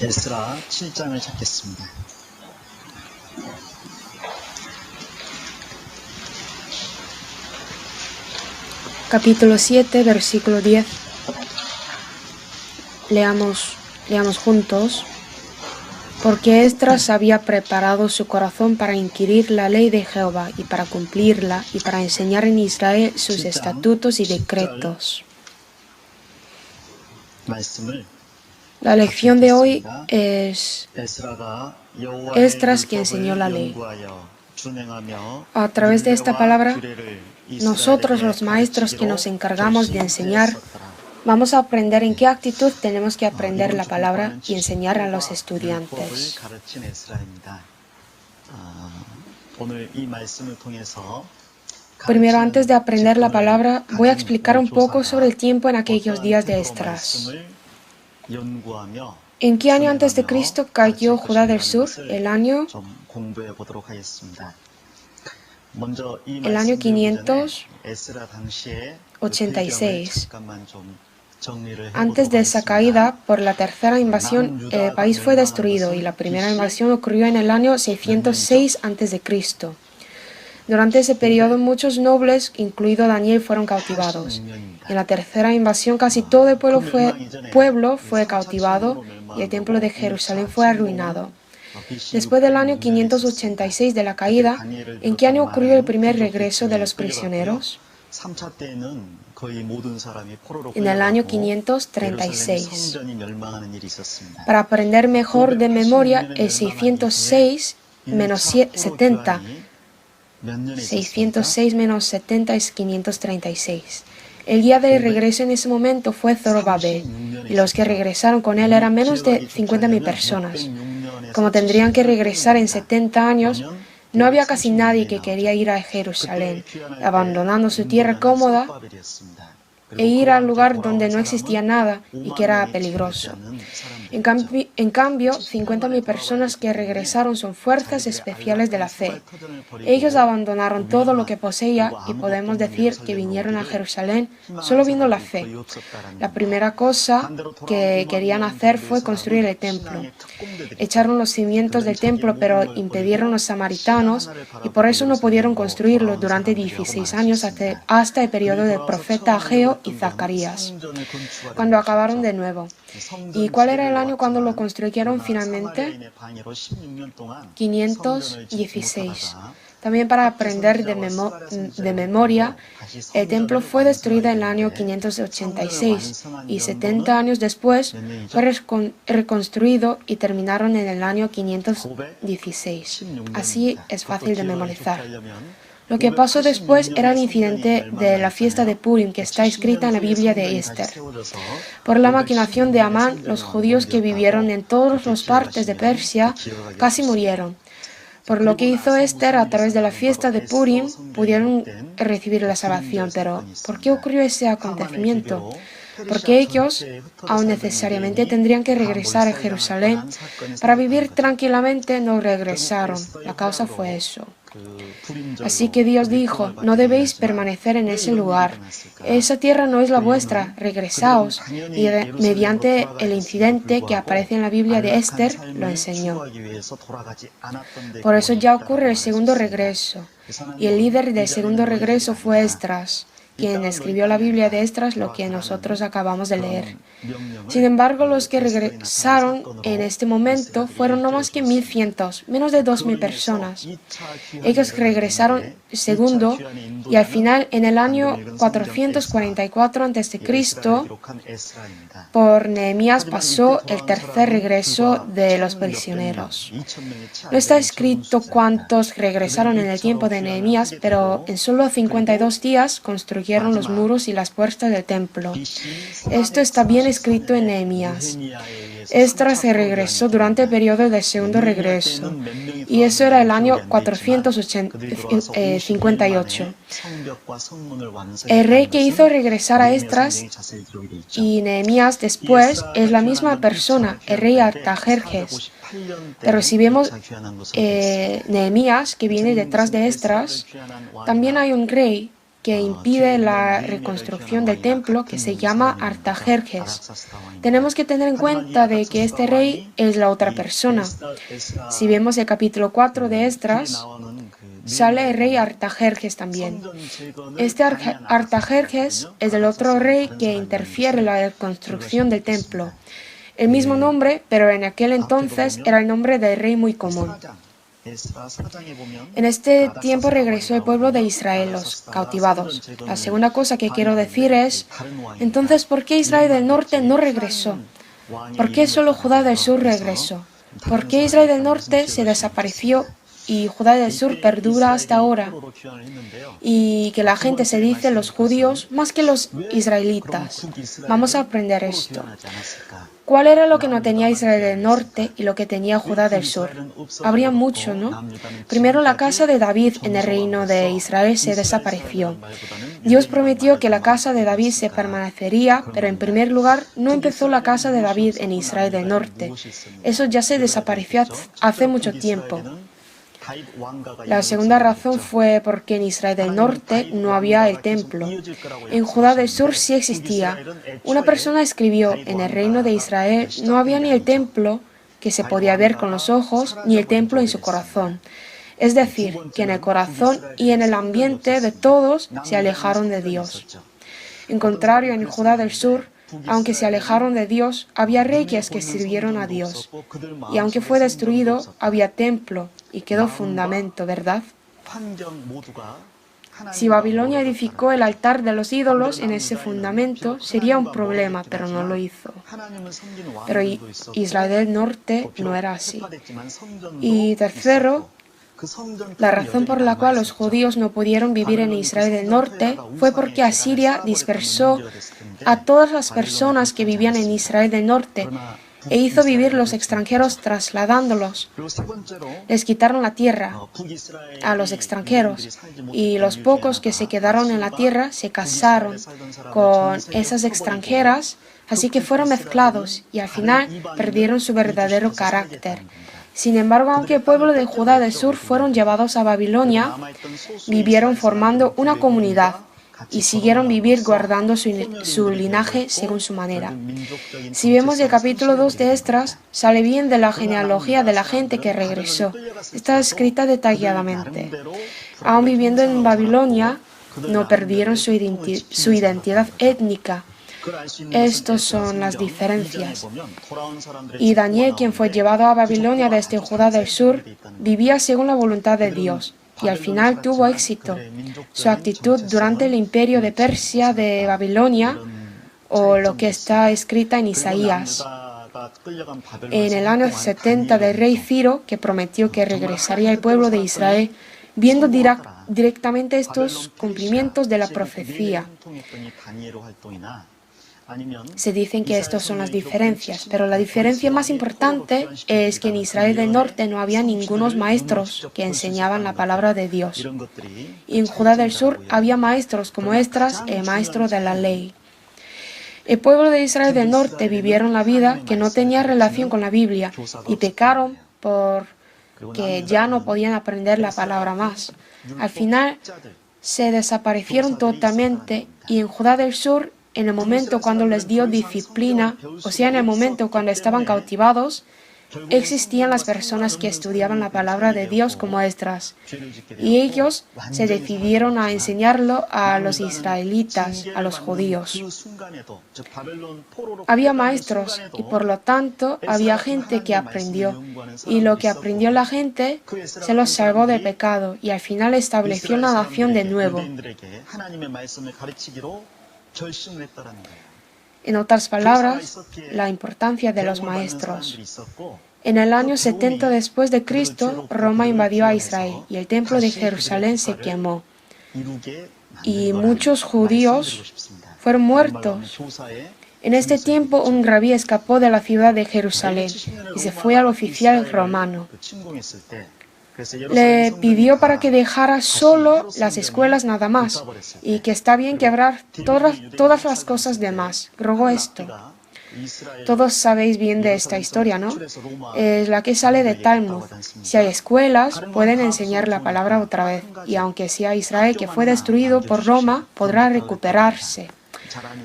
에스라 7장을 찾겠습니다. Capítulo 7, versículo 10. Leamos juntos. Porque Esdras había preparado su corazón para inquirir la ley de Jehová y para cumplirla y para enseñar en Israel sus estatutos y decretos. La lección de hoy es Esdras que enseñó la ley. A través de esta palabra, nosotros los maestros que nos encargamos de enseñar, vamos a aprender en qué actitud tenemos que aprender la palabra y enseñar a los estudiantes. Primero, antes de aprender la palabra, voy a explicar un poco sobre el tiempo en aquellos días de Esdras. ¿En qué año antes de Cristo cayó Judá del Sur? El año 586. Antes de esa caída, por la tercera invasión, el país fue destruido y la primera invasión ocurrió en el año 606 a.C. Durante ese periodo, muchos nobles, incluido Daniel, fueron cautivados. En la tercera invasión, casi todo el pueblo fue cautivado y el templo de Jerusalén fue arruinado. Después del año 586 de la caída, ¿en qué año ocurrió el primer regreso de los prisioneros? En el año 536. Para aprender mejor de memoria, el 606 menos 70. 606 menos 70 es 536. El guía de regreso en ese momento fue Zorobabel, y los que regresaron con él eran menos de 50.000 personas. Como tendrían que regresar en 70 años, no había casi nadie que quería ir a Jerusalén, abandonando su tierra cómoda e ir al lugar donde no existía nada y que era peligroso. En cambio, 50.000 personas que regresaron son fuerzas especiales de la fe. Ellos abandonaron todo lo que poseía y podemos decir que vinieron a Jerusalén solo viendo la fe. La primera cosa que querían hacer fue construir el templo. Echaron los cimientos del templo, pero impidieron los samaritanos y por eso no pudieron construirlo durante 16 años hasta el periodo del profeta Ageo y Zacarías, cuando acabaron de nuevo. ¿Y cuál era el año cuando lo construyeron finalmente? 516. También para aprender de memoria, el templo fue destruido en el año 586 y 70 años después fue reconstruido y terminaron en el año 516. Así es fácil de memorizar. Lo que pasó después era el incidente de la fiesta de Purim que está escrita en la Biblia de Esther. Por la maquinación de Amán, los judíos que vivieron en todas las partes de Persia casi murieron. Por lo que hizo Esther a través de la fiesta de Purim, pudieron recibir la salvación. Pero, ¿por qué ocurrió ese acontecimiento? Porque ellos aún necesariamente tendrían que regresar a Jerusalén. Para vivir tranquilamente no regresaron. La causa fue eso. Así que Dios dijo, no debéis permanecer en ese lugar. Esa tierra no es la vuestra, regresaos. Y mediante el incidente que aparece en la Biblia de Esther, lo enseñó. Por eso ya ocurre el segundo regreso. Y el líder del segundo regreso fue Esdras, quien escribió la Biblia de Esdras, lo que nosotros acabamos de leer. Sin embargo, los que regresaron en este momento fueron no más que 1.100, menos de 2.000 personas. Ellos regresaron segundo y al final, en el año 444 a.C., por Nehemías pasó el tercer regreso de los prisioneros. No está escrito cuántos regresaron en el tiempo de Nehemías, pero en solo 52 días construyeron los muros y las puertas del templo. Esto está bien escrito en Nehemías. Esdras se regresó durante el periodo del segundo regreso, y eso era el año 458. El rey que hizo regresar a Esdras y Nehemías después es la misma persona, el rey Artajerjes. Pero si vemos Nehemías, que viene detrás de Esdras, también hay un rey que impide la reconstrucción del templo, que se llama Artajerjes. Tenemos que tener en cuenta de que este rey es la otra persona. Si vemos el capítulo 4 de Esdras, sale el rey Artajerjes también. Este Artajerjes es el otro rey que interfiere en la reconstrucción del templo. El mismo nombre, pero en aquel entonces era el nombre del rey muy común. En este tiempo regresó el pueblo de Israel, los cautivados. La segunda cosa que quiero decir es, entonces, ¿por qué Israel del norte no regresó? ¿Por qué solo Judá del sur regresó? ¿Por qué Israel del norte se desapareció y Judá del sur perdura hasta ahora? Y que la gente se dice los judíos más que los israelitas. Vamos a aprender esto. ¿Cuál era lo que no tenía Israel del norte y lo que tenía Judá del sur? Habría mucho, ¿no? Primero, la casa de David en el reino de Israel se desapareció. Dios prometió que la casa de David se permanecería, pero en primer lugar no empezó la casa de David en Israel del norte. Eso ya se desapareció hace mucho tiempo. La segunda razón fue porque en Israel del norte no había el templo. En Judá del sur sí existía. Una persona escribió, en el reino de Israel no había ni el templo que se podía ver con los ojos, ni el templo en su corazón. Es decir, que en el corazón y en el ambiente de todos se alejaron de Dios. En contrario, en Judá del sur, aunque se alejaron de Dios, había reyes que sirvieron a Dios. Y aunque fue destruido, había templo y quedó fundamento, ¿verdad? Si Babilonia edificó el altar de los ídolos en ese fundamento, sería un problema, pero no lo hizo. Pero Israel del norte no era así. Y tercero, la razón por la cual los judíos no pudieron vivir en Israel del norte fue porque Asiria dispersó a todas las personas que vivían en Israel del norte e hizo vivir los extranjeros trasladándolos. Les quitaron la tierra a los extranjeros y los pocos que se quedaron en la tierra se casaron con esas extranjeras, así que fueron mezclados y al final perdieron su verdadero carácter. Sin embargo, aunque el pueblo de Judá del sur fueron llevados a Babilonia, vivieron formando una comunidad y siguieron vivir guardando su linaje según su manera. Si vemos el capítulo 2 de Esdras, sale bien de la genealogía de la gente que regresó. Está escrita detalladamente. Aún viviendo en Babilonia, no perdieron su identidad étnica. Estas son las diferencias. Y Daniel, quien fue llevado a Babilonia desde Judá del sur, vivía según la voluntad de Dios y al final tuvo éxito. Su actitud durante el imperio de Persia de Babilonia, o lo que está escrita en Isaías. En el año 70 del rey Ciro, que prometió que regresaría al pueblo de Israel, viendo directamente estos cumplimientos de la profecía. Se dicen que estas son las diferencias, pero la diferencia más importante es que en Israel del norte no había ningunos maestros que enseñaban la palabra de Dios. Y en Judá del sur había maestros como Esdras, el maestro de la ley. El pueblo de Israel del norte vivieron la vida que no tenía relación con la Biblia y pecaron porque ya no podían aprender la palabra más. Al final se desaparecieron totalmente y en Judá del sur, en el momento cuando les dio disciplina, o sea, en el momento cuando estaban cautivados, existían las personas que estudiaban la palabra de Dios como Esdras, y ellos se decidieron a enseñarlo a los israelitas, a los judíos. Había maestros y por lo tanto había gente que aprendió, y lo que aprendió la gente se los salvó del pecado y al final estableció una nación de nuevo. En otras palabras, la importancia de los maestros. En el año 70 después de Cristo, Roma invadió a Israel y el templo de Jerusalén se quemó. Y muchos judíos fueron muertos. En este tiempo, un rabí escapó de la ciudad de Jerusalén y se fue al oficial romano. Le pidió para que dejara solo las escuelas nada más y que está bien quebrar todas las cosas demás. Rogó esto. Todos sabéis bien de esta historia, ¿no? Es la que sale de Talmud. Si hay escuelas, pueden enseñar la palabra otra vez, y aunque sea Israel que fue destruido por Roma, podrá recuperarse.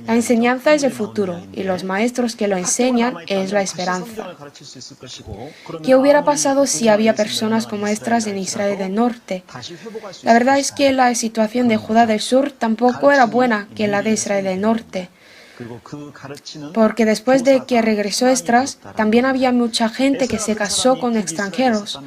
La enseñanza es el futuro, y los maestros que lo enseñan es la esperanza. ¿Qué hubiera pasado si había personas como estas en Israel del norte? La verdad es que la situación de Judá del sur tampoco era buena que la de Israel del norte, porque después de que regresó Esdras, también había mucha gente que se casó con extranjeros.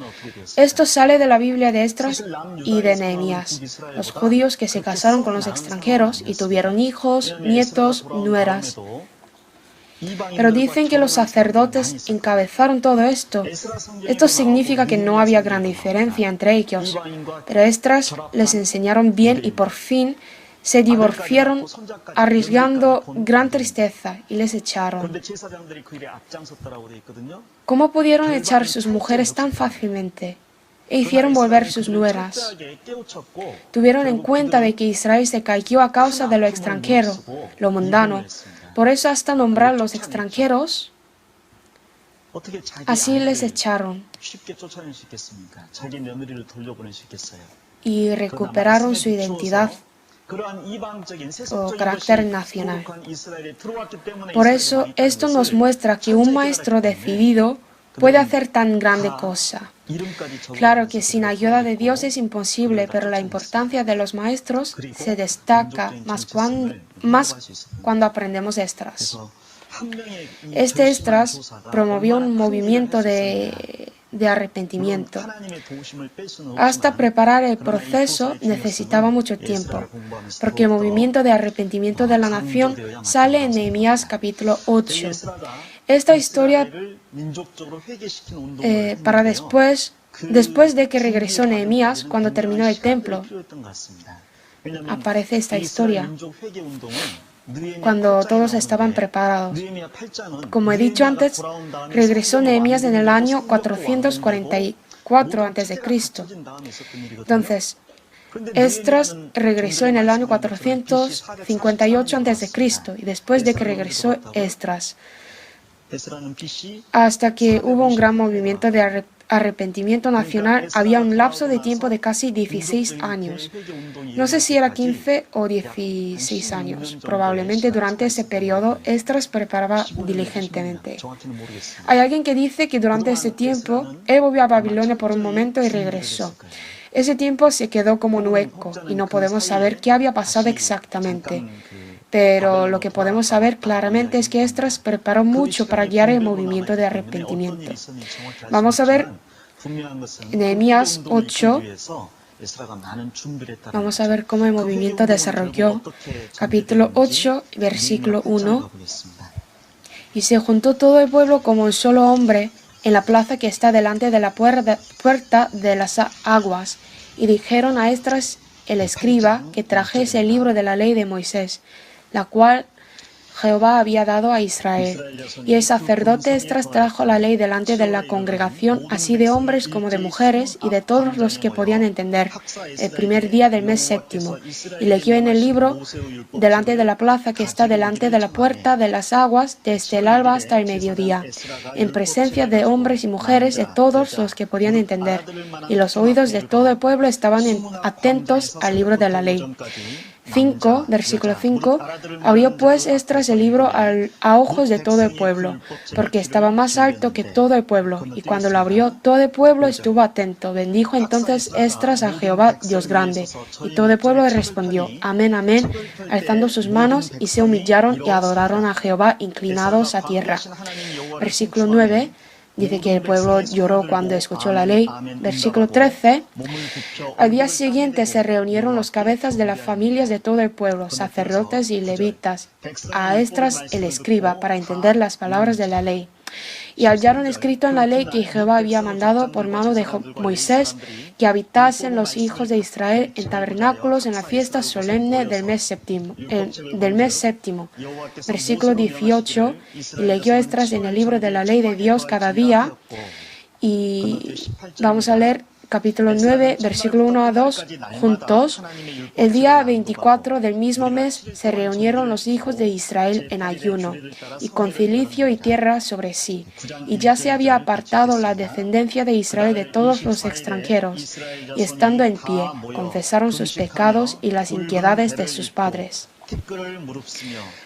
Esto sale de la Biblia de Esdras y de Nehemías, los judíos que se casaron con los extranjeros y tuvieron hijos, nietos, nueras. Pero dicen que los sacerdotes encabezaron todo esto. Esto significa que no había gran diferencia entre ellos, pero Esdras les enseñaron bien y por fin se divorciaron arriesgando gran tristeza y les echaron. ¿Cómo pudieron echar sus mujeres tan fácilmente? E hicieron volver sus nueras. Tuvieron en cuenta de que Israel se cayó a causa de lo extranjero, lo mundano. Por eso hasta nombrar los extranjeros, así les echaron. Y recuperaron su identidad o carácter nacional. Por eso, esto nos muestra que un maestro decidido puede hacer tan grande cosa. Claro que sin ayuda de Dios es imposible, pero la importancia de los maestros se destaca más cuando aprendemos Esdras. Este Esdras promovió un movimiento de arrepentimiento. Hasta preparar el proceso necesitaba mucho tiempo, porque el movimiento de arrepentimiento de la nación sale en Nehemías capítulo 8. Esta historia para después de que regresó Nehemías, cuando terminó el templo, aparece esta historia, cuando todos estaban preparados. Como he dicho antes, regresó Nehemías en el año 444 a.C. Entonces, Esdras regresó en el año 458 a.C. y después de que regresó Esdras, hasta que hubo un gran movimiento de arrepentimiento nacional, había un lapso de tiempo de casi 16 años. No sé si era 15 o 16 años. Probablemente durante ese periodo, Esdras preparaba diligentemente. Hay alguien que dice que durante ese tiempo, él volvió a Babilonia por un momento y regresó. Ese tiempo se quedó como un hueco y no podemos saber qué había pasado exactamente. Pero lo que podemos saber claramente es que Esdras preparó mucho para guiar el movimiento de arrepentimiento. Vamos a ver Nehemías 8. Vamos a ver cómo el movimiento desarrolló. Capítulo 8, versículo 1. Y se juntó todo el pueblo como un solo hombre en la plaza que está delante de la puerta de las aguas. Y dijeron a Esdras el escriba que trajese el libro de la ley de Moisés, la cual Jehová había dado a Israel. Y el sacerdote Esdras trajo la ley delante de la congregación, así de hombres como de mujeres, y de todos los que podían entender, el primer día del mes séptimo. Y leyó en el libro delante de la plaza que está delante de la puerta de las aguas, desde el alba hasta el mediodía, en presencia de hombres y mujeres, de todos los que podían entender. Y los oídos de todo el pueblo estaban atentos al libro de la ley. 5, versículo 5, abrió pues Esdras el libro a ojos de todo el pueblo, porque estaba más alto que todo el pueblo, y cuando lo abrió, todo el pueblo estuvo atento. Bendijo entonces Esdras a Jehová, Dios grande, y todo el pueblo le respondió, amén, amén, alzando sus manos, y se humillaron y adoraron a Jehová, inclinados a tierra. Versículo 9, dice que el pueblo lloró cuando escuchó la ley. Versículo 13. Al día siguiente se reunieron los cabezas de las familias de todo el pueblo, sacerdotes y levitas, a Esdras el escriba, para entender las palabras de la ley. Y hallaron escrito en la ley que Jehová había mandado por mano de Moisés que habitasen los hijos de Israel en tabernáculos en la fiesta solemne del mes séptimo. Versículo 18. Y leyó Esdras en el libro de la ley de Dios cada día. Y vamos a leer capítulo 9, versículo 1 a 2, juntos. El día 24 del mismo mes se reunieron los hijos de Israel en ayuno, y con cilicio y tierra sobre sí, y ya se había apartado la descendencia de Israel de todos los extranjeros, y estando en pie, confesaron sus pecados y las impiedades de sus padres.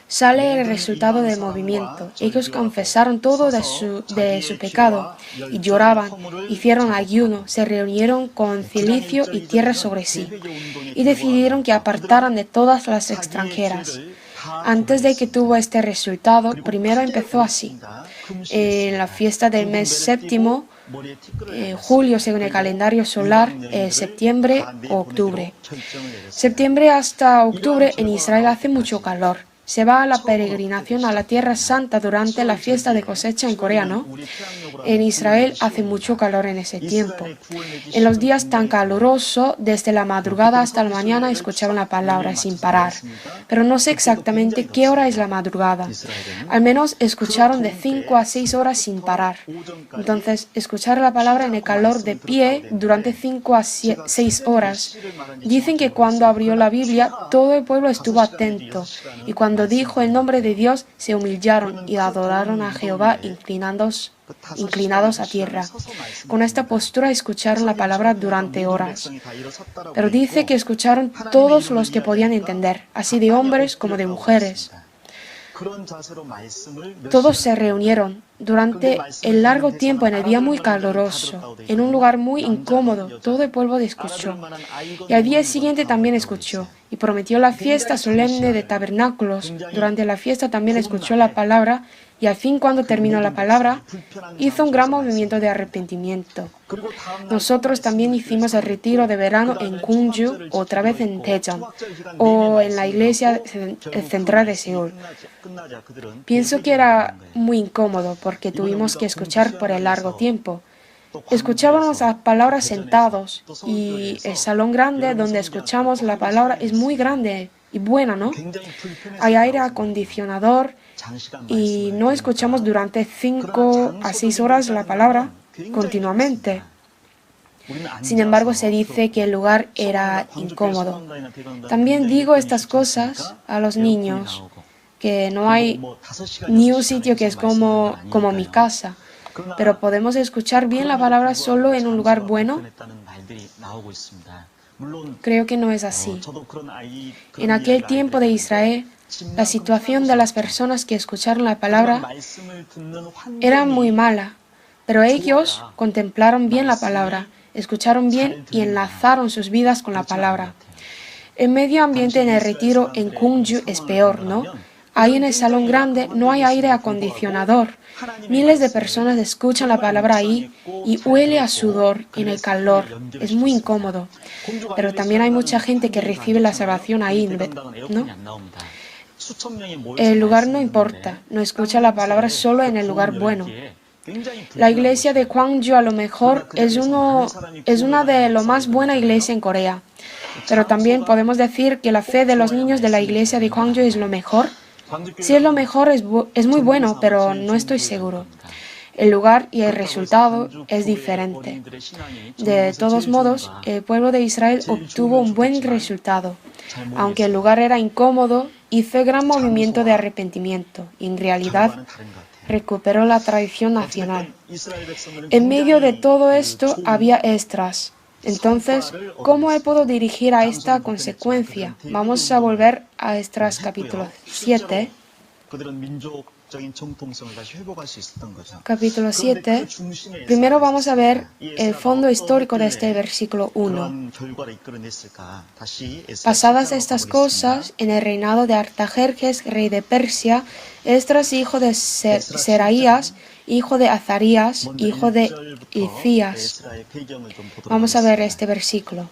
Sale el resultado del movimiento. Ellos confesaron todo de su pecado y lloraban, hicieron ayuno, se reunieron con cilicio y tierra sobre sí, y decidieron que apartaran de todas las extranjeras. Antes de que tuvo este resultado, primero empezó así. En la fiesta del mes séptimo, julio según el calendario solar, septiembre o octubre. Septiembre hasta octubre en Israel hace mucho calor. Se va a la peregrinación a la Tierra Santa durante la fiesta de cosecha en Corea, ¿no? En Israel hace mucho calor en ese tiempo. En los días tan calurosos, desde la madrugada hasta la mañana escuchaban la palabra sin parar. Pero no sé exactamente qué hora es la madrugada. Al menos escucharon de 5 a 6 horas sin parar. Entonces, escuchar la palabra en el calor de pie durante 5 a 6 horas. Dicen que cuando abrió la Biblia, todo el pueblo estuvo atento. Y cuando dijo el nombre de Dios, se humillaron y adoraron a Jehová inclinados a tierra. Con esta postura escucharon la palabra durante horas. Pero dice que escucharon todos los que podían entender, así de hombres como de mujeres. Todos se reunieron durante el largo tiempo en el día muy caluroso, en un lugar muy incómodo. Todo el pueblo escuchó. Y al día siguiente también escuchó. Y prometió la fiesta solemne de tabernáculos. Durante la fiesta también escuchó la palabra. Y al fin, cuando terminó la palabra, hizo un gran movimiento de arrepentimiento. Nosotros también hicimos el retiro de verano en Gwangju, otra vez en Daejeon, o en la iglesia central de Seúl. Pienso que era muy incómodo porque tuvimos que escuchar por el largo tiempo. Escuchábamos las palabras sentados y el salón grande donde escuchamos la palabra es muy grande y buena, ¿no? Hay aire acondicionador y no escuchamos durante 5 a 6 horas la palabra continuamente. Sin embargo, se dice que el lugar era incómodo. También digo estas cosas a los niños, que no hay ni un sitio que es como mi casa, pero podemos escuchar bien la palabra solo en un lugar bueno. Creo que no es así. En aquel tiempo de Israel, la situación de las personas que escucharon la palabra era muy mala, pero ellos contemplaron bien la palabra, escucharon bien y enlazaron sus vidas con la palabra. El medio ambiente en el retiro en Gwangju es peor, ¿no? Ahí en el salón grande no hay aire acondicionador. Miles de personas escuchan la palabra ahí y huele a sudor en el calor. Es muy incómodo. Pero también hay mucha gente que recibe la salvación ahí, ¿no? El lugar no importa. No escucha la palabra solo en el lugar bueno. La iglesia de Gwangju a lo mejor es una de las más buenas iglesias en Corea. Pero también podemos decir que la fe de los niños de la iglesia de Gwangju es lo mejor. Si es lo mejor, es muy bueno, pero no estoy seguro. El lugar y el resultado es diferente. De todos modos, el pueblo de Israel obtuvo un buen resultado. Aunque el lugar era incómodo, hizo gran movimiento de arrepentimiento y en realidad recuperó la tradición nacional. En medio de todo esto había Esdras. Entonces, ¿cómo él pudo dirigir a esta consecuencia? Vamos a volver a Esdras capítulo 7. Capítulo 7. Primero vamos a ver el fondo histórico de este versículo 1. Pasadas estas cosas, en el reinado de Artajerjes, rey de Persia, Esdras, hijo de Seraías, hijo de Azarías, hijo de Hilcías. Vamos a ver este versículo.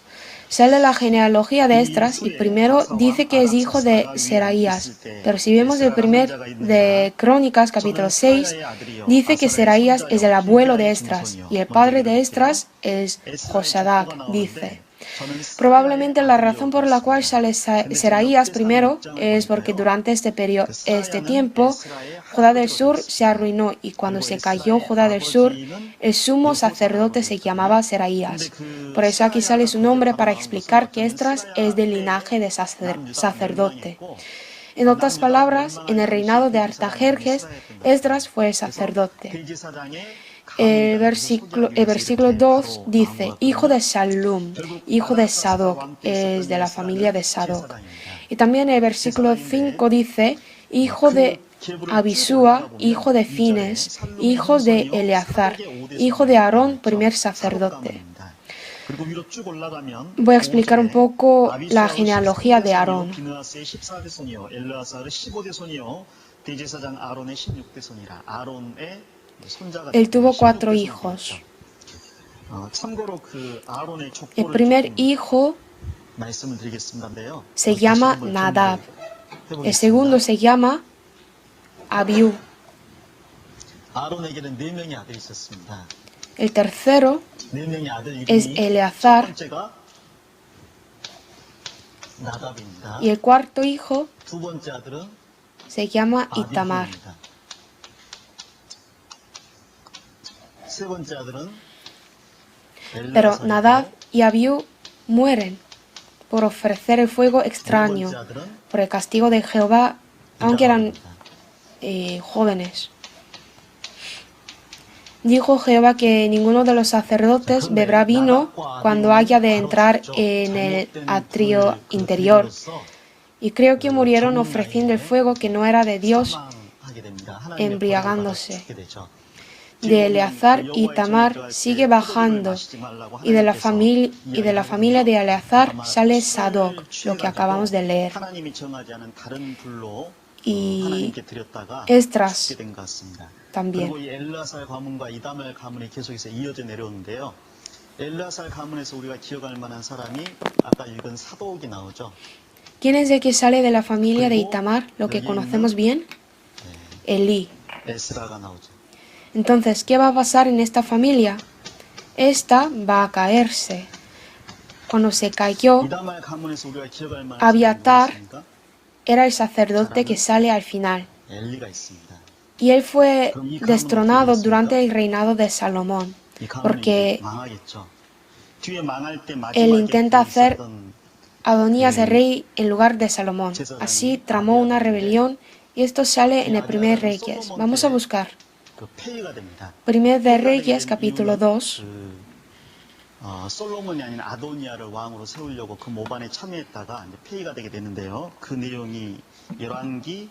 Sale la genealogía de Esdras y primero dice que es hijo de Seraías. Pero si vemos el primer de Crónicas, capítulo 6, dice que Seraías es el abuelo de Esdras y el padre de Esdras es Josadac, dice. Probablemente la razón por la cual sale Seraías primero es porque durante este tiempo Judá del Sur se arruinó, y cuando se cayó Judá del Sur, el sumo sacerdote se llamaba Seraías. Por eso aquí sale su nombre, para explicar que Esdras es del linaje de sacerdote. En otras palabras, en el reinado de Artajerjes, Esdras fue sacerdote. El versículo 2 dice, hijo de Salum, hijo de Sadoc, es de la familia de Sadoc. Y también el versículo 5 dice, hijo de Abisúa, hijo de Fines, hijo de Eleazar, hijo de Aarón, primer sacerdote. Voy a explicar un poco la genealogía de Aarón. Él tuvo 4 hijos. El primer hijo se llama Nadab. El segundo se llama Abiú. El tercero es Eleazar. Y el cuarto hijo se llama Itamar. Pero Nadab y Abiú mueren por ofrecer el fuego extraño, por el castigo de Jehová, aunque eran jóvenes. Dijo Jehová que ninguno de los sacerdotes beberá vino cuando haya de entrar en el atrio interior. Y creo que murieron ofreciendo el fuego que no era de Dios, embriagándose. De Eleazar y Tamar sigue bajando, y de la familia de Eleazar sale Sadoc, lo que acabamos de leer. Y Esdras también. ¿Quién es el que sale de la familia de Itamar, lo que conocemos bien? Elí. Entonces, ¿qué va a pasar en esta familia? Esta va a caerse. Cuando se cayó, Abiatar era el sacerdote que sale al final. Y él fue destronado durante el reinado de Salomón, porque él intenta hacer Adonías el rey en lugar de Salomón. Así tramó una rebelión, y esto sale en el Primer Reyes. Vamos a buscar. Primer de Reyes, capítulo 2. 솔로몬이 아닌 아도니아를 왕으로 세우려고 그 모반에 참여했다가 이제 폐위가 되게 되는데요. 그 내용이 열왕기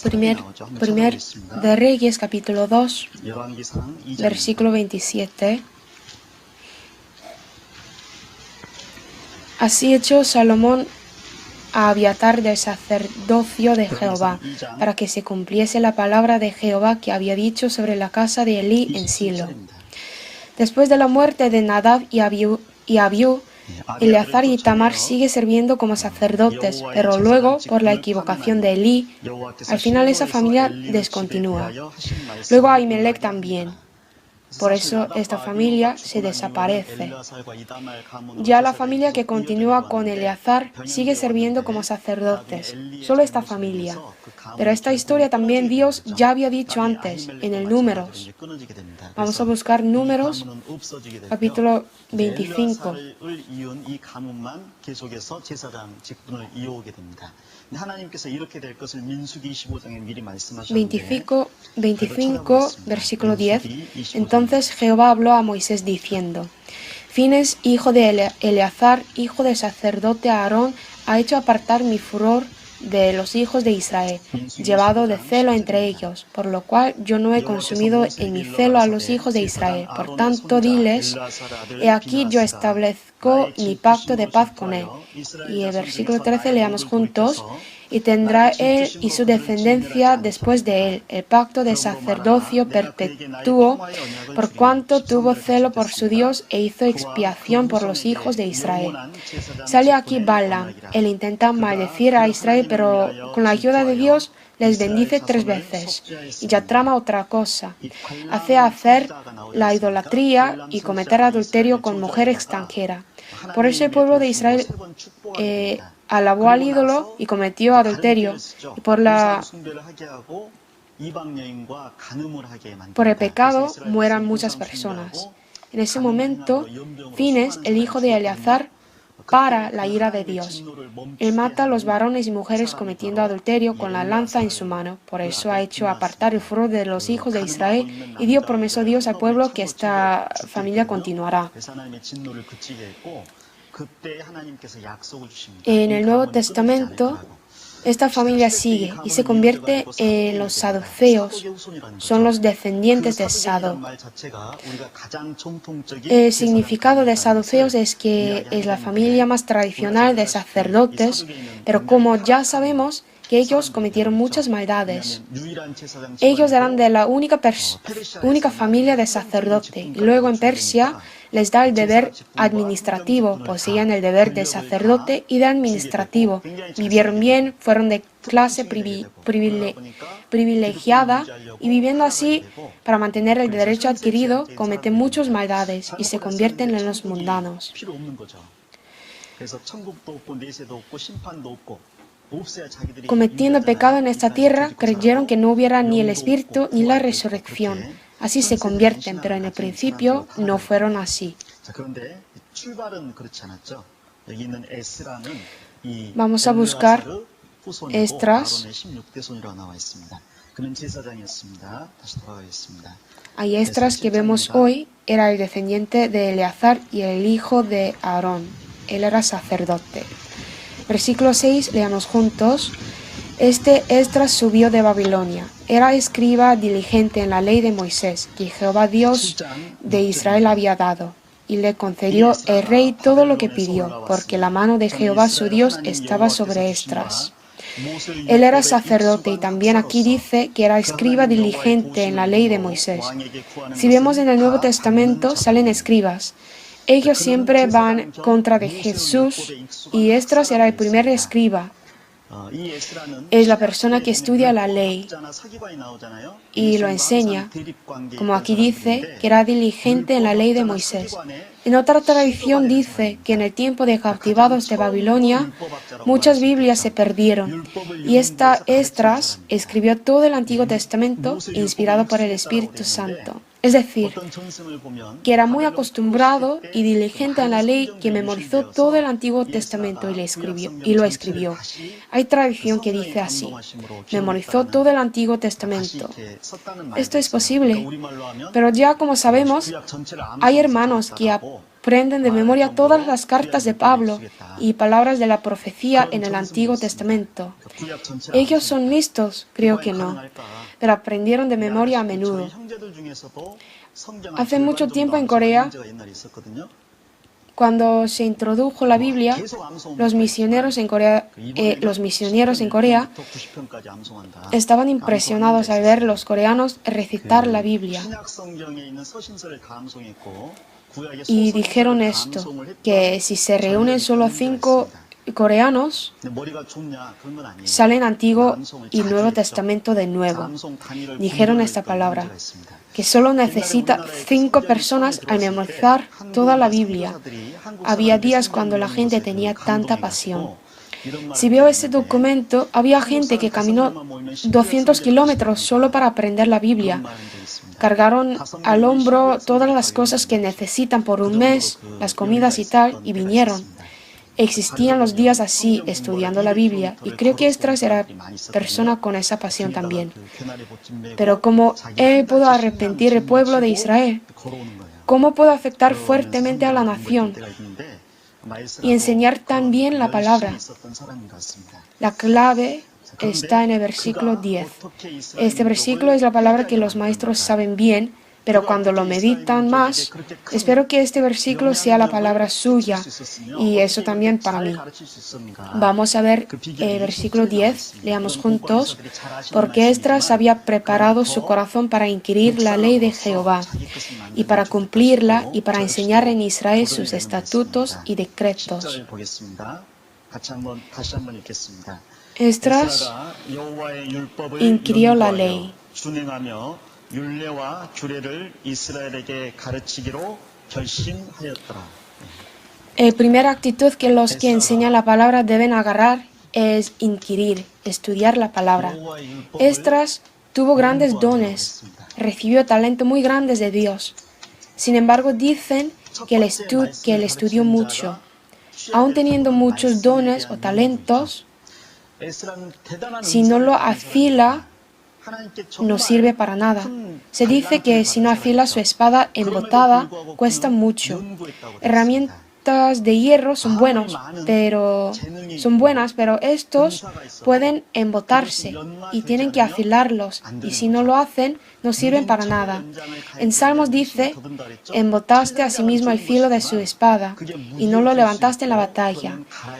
Primer de Reyes, capítulo 2, versículo 27. Así echó Salomón a Abiatar del sacerdocio de Jehová, para que se cumpliese la palabra de Jehová que había dicho sobre la casa de Elí en Silo. Después de la muerte de Nadab y Abiú, Eleazar y Itamar sigue sirviendo como sacerdotes, pero luego, por la equivocación de Elí, al final esa familia descontinúa. Luego Ahimelech también. Por eso esta familia se desaparece. Ya la familia que continúa con Eleazar sigue sirviendo como sacerdotes, solo esta familia. Pero esta historia también Dios ya había dicho antes, en el Números. Vamos a buscar Números, capítulo 25. 25, versículo 10. Entonces Jehová habló a Moisés diciendo: Fines, hijo de Eleazar, hijo del sacerdote Aarón, ha hecho apartar mi furor de los hijos de Israel, llevado de celo entre ellos, por lo cual yo no he consumido en mi celo a los hijos de Israel. Por tanto, diles: he aquí yo establezco mi pacto de paz con él. Y el versículo 13 leamos juntos: y tendrá él y su descendencia después de él el pacto de sacerdocio perpetuo, por cuanto tuvo celo por su Dios e hizo expiación por los hijos de Israel. Sale aquí Balaam. Él intenta maldecir a Israel, pero con la ayuda de Dios les bendice 3 veces. Y ya trama otra cosa. Hace hacer la idolatría y cometer adulterio con mujer extranjera. Por eso el pueblo de Israel alabó al ídolo y cometió adulterio. Y por el pecado mueran muchas personas. En ese momento, Fines, el hijo de Eleazar, para la ira de Dios. Él mata a los varones y mujeres cometiendo adulterio con la lanza en su mano. Por eso ha hecho apartar el furor de los hijos de Israel y dio promesa a Dios al pueblo que esta familia continuará. En el Nuevo Testamento, esta familia sigue y se convierte en los saduceos, son los descendientes de Sadoc. El significado de saduceos es que es la familia más tradicional de sacerdotes, pero como ya sabemos que ellos cometieron muchas maldades. Ellos eran de la única familia de sacerdote y luego en Persia les da el deber administrativo, poseían el deber de sacerdote y de administrativo, vivieron bien, fueron de clase privilegiada y viviendo así para mantener el derecho adquirido cometen muchas maldades y se convierten en los mundanos. Cometiendo pecado en esta tierra, creyeron que no hubiera ni el Espíritu ni la resurrección. Así se convierten, pero en el principio no fueron así. Vamos a buscar Esdras. Hay Esdras que vemos hoy, era el descendiente de Eleazar y el hijo de Aarón. Él era sacerdote. Versículo 6, leamos juntos. Este Esdras subió de Babilonia. Era escriba diligente en la ley de Moisés, que Jehová Dios de Israel había dado. Y le concedió el rey todo lo que pidió, porque la mano de Jehová su Dios estaba sobre Esdras. Él era sacerdote y también aquí dice que era escriba diligente en la ley de Moisés. Si vemos en el Nuevo Testamento, salen escribas. Ellos siempre van contra de Jesús y Esdras era el primer escriba. Es la persona que estudia la ley y lo enseña, como aquí dice, que era diligente en la ley de Moisés. En otra tradición dice que en el tiempo de cautivados de Babilonia, muchas Biblias se perdieron y Esdras escribió todo el Antiguo Testamento inspirado por el Espíritu Santo. Es decir, que era muy acostumbrado y diligente en la ley, que memorizó todo el Antiguo Testamento y lo escribió. Hay tradición que dice así: memorizó todo el Antiguo Testamento. Esto es posible, pero ya como sabemos, hay hermanos que aprenden de memoria todas las cartas de Pablo y palabras de la profecía en el Antiguo Testamento. ¿Ellos son listos? Creo que no, pero aprendieron de memoria a menudo. Hace mucho tiempo en Corea, cuando se introdujo la Biblia, los misioneros en Corea estaban impresionados al ver los coreanos recitar la Biblia. Y dijeron esto, que si se reúnen solo 5 coreanos, salen Antiguo y Nuevo Testamento de nuevo. Dijeron esta palabra, que solo necesita 5 personas al memorizar toda la Biblia. Había días cuando la gente tenía tanta pasión. Si veo ese documento, había gente que caminó 200 kilómetros solo para aprender la Biblia. Cargaron al hombro todas las cosas que necesitan por un mes, las comidas y tal, y vinieron. Existían los días así, estudiando la Biblia, y creo que Esdras era persona con esa pasión también. Pero ¿cómo él pudo arrepentir el pueblo de Israel? ¿Cómo pudo afectar fuertemente a la nación y enseñar tan bien la palabra? La clave está en el versículo 10. Este versículo es la palabra que los maestros saben bien, pero cuando lo meditan más, espero que este versículo sea la palabra suya, y eso también para mí. Vamos a ver el versículo 10, leamos juntos. Porque Esdras había preparado su corazón para inquirir la ley de Jehová, y para cumplirla, y para enseñar en Israel sus estatutos y decretos. Esdras inquirió la ley. La primera actitud que los que enseñan la palabra deben agarrar es inquirir, estudiar la palabra. Esdras tuvo grandes dones, recibió talento muy grandes de Dios. Sin embargo, dicen que él estudió mucho. Aún teniendo muchos dones o talentos, si no lo afila, no sirve para nada. Se dice que si no afila su espada embotada, cuesta mucho. Herramientas de hierro son buenas, pero estos pueden embotarse y tienen que afilarlos, y si no lo hacen, no sirven para nada. En Salmos dice: embotaste a sí mismo el filo de su espada y no lo levantaste en la batalla.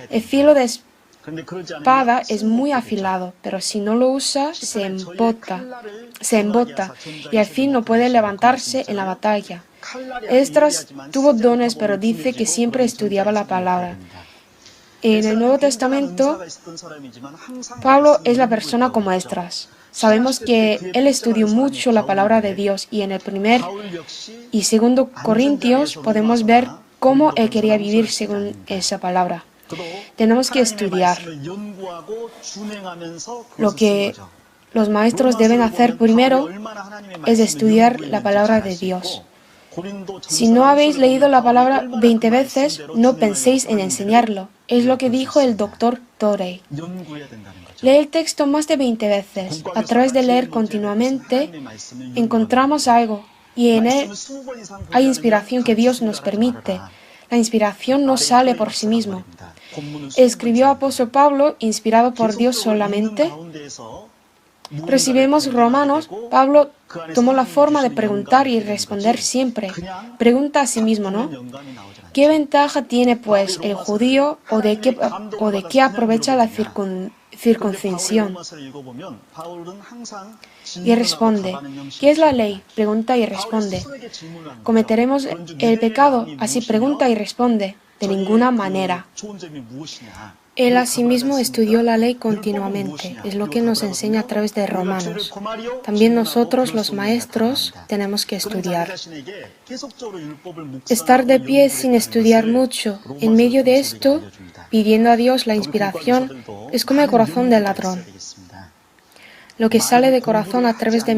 El filo de espada es muy afilado, pero si no lo usa, se embota y al fin no puede levantarse en la batalla. Esdras tuvo dones, pero dice que siempre estudiaba la palabra. En el Nuevo Testamento, Pablo es la persona como Esdras. Sabemos que él estudió mucho la palabra de Dios, y en el 1 y 2 Corintios podemos ver cómo él quería vivir según esa palabra. Tenemos que estudiar. Lo que los maestros deben hacer primero es estudiar la palabra de Dios. Si no habéis leído la palabra 20 veces, no penséis en enseñarlo. Es lo que dijo el Dr. Torrey. Lee el texto más de 20 veces. A través de leer continuamente, encontramos algo, y en él hay inspiración que Dios nos permite. La inspiración no sale por sí mismo. ¿Escribió apóstol Pablo inspirado por Dios solamente? Recibimos Romanos. Pablo tomó la forma de preguntar y responder siempre. Pregunta a sí mismo, ¿no? ¿Qué ventaja tiene, pues, el judío, o de qué aprovecha la circuncisión? Y responde. ¿Qué es la ley? Pregunta y responde. ¿Cometeremos el pecado? Así pregunta y responde. De ninguna manera. Él asimismo estudió la ley continuamente. Es lo que nos enseña a través de Romanos. También nosotros, los maestros, tenemos que estudiar. Estar de pie sin estudiar mucho, en medio de esto, pidiendo a Dios la inspiración, es como el corazón del ladrón. Lo que sale de corazón a través de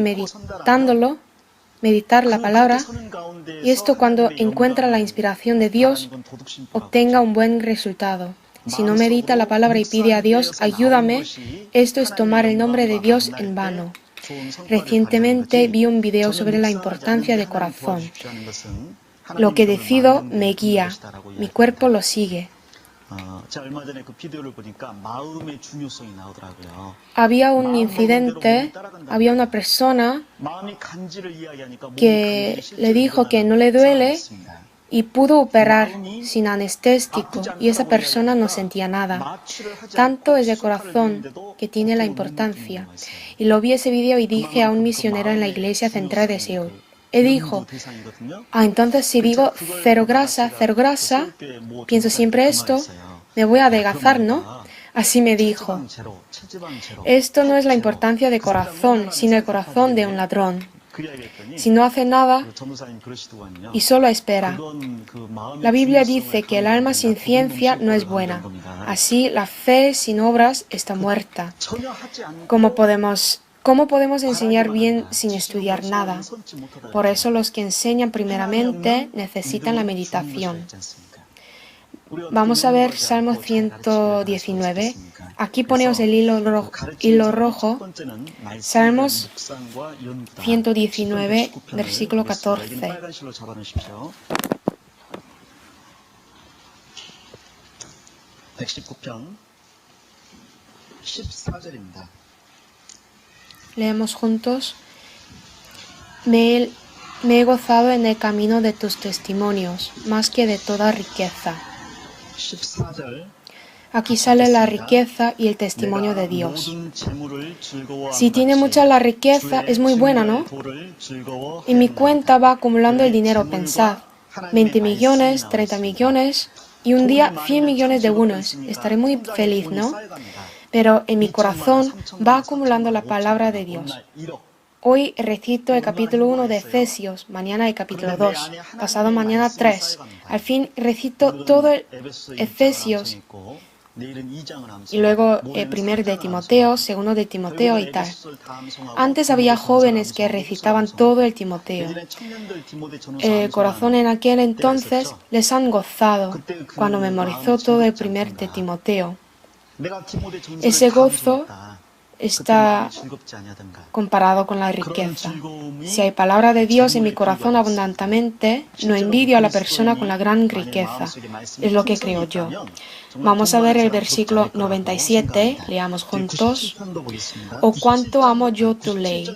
meditar la palabra, y esto, cuando encuentra la inspiración de Dios, obtenga un buen resultado. Si no medita la palabra y pide a Dios, ayúdame, esto es tomar el nombre de Dios en vano. Recientemente vi un video sobre la importancia del corazón. Lo que decido me guía, mi cuerpo lo sigue. Había un incidente, había una persona que le dijo que no le duele y pudo operar sin anestésico, y esa persona no sentía nada. Tanto es el corazón que tiene la importancia. Y lo vi ese video y dije a un misionero en la iglesia central de Seúl. Él dijo: entonces si digo cero grasa, pienso siempre esto, me voy a adelgazar, ¿no? Así me dijo. Esto no es la importancia del corazón, sino el corazón de un ladrón. Si no hace nada y solo espera. La Biblia dice que el alma sin ciencia no es buena. Así, la fe sin obras está muerta. ¿Cómo podemos enseñar bien sin estudiar nada? Por eso los que enseñan primeramente necesitan la meditación. Vamos a ver Salmo 119. Aquí ponemos el hilo rojo. Salmos 119, versículo 14. Leemos juntos. Me he gozado en el camino de tus testimonios, más que de toda riqueza. Aquí sale la riqueza y el testimonio de Dios. Si tiene mucha la riqueza, es muy buena, ¿no? En mi cuenta va acumulando el dinero, pensad. 20 millones, 30 millones y un día 100 millones de unos. Estaré muy feliz, ¿no? Pero en mi corazón va acumulando la palabra de Dios. Hoy recito el capítulo 1 de Efesios, mañana el capítulo 2, pasado mañana 3. Al fin recito todo el Efesios y luego el primero de Timoteo, segundo de Timoteo y tal. Antes había jóvenes que recitaban todo el Timoteo. El corazón en aquel entonces les han gozado cuando memorizó todo el primer de Timoteo. Ese gozo está comparado con la riqueza. Si hay palabra de Dios en mi corazón abundantemente, no envidio a la persona con la gran riqueza. Es lo que creo yo. Vamos a ver el versículo 97, leamos juntos. Oh, cuánto amo yo tu ley.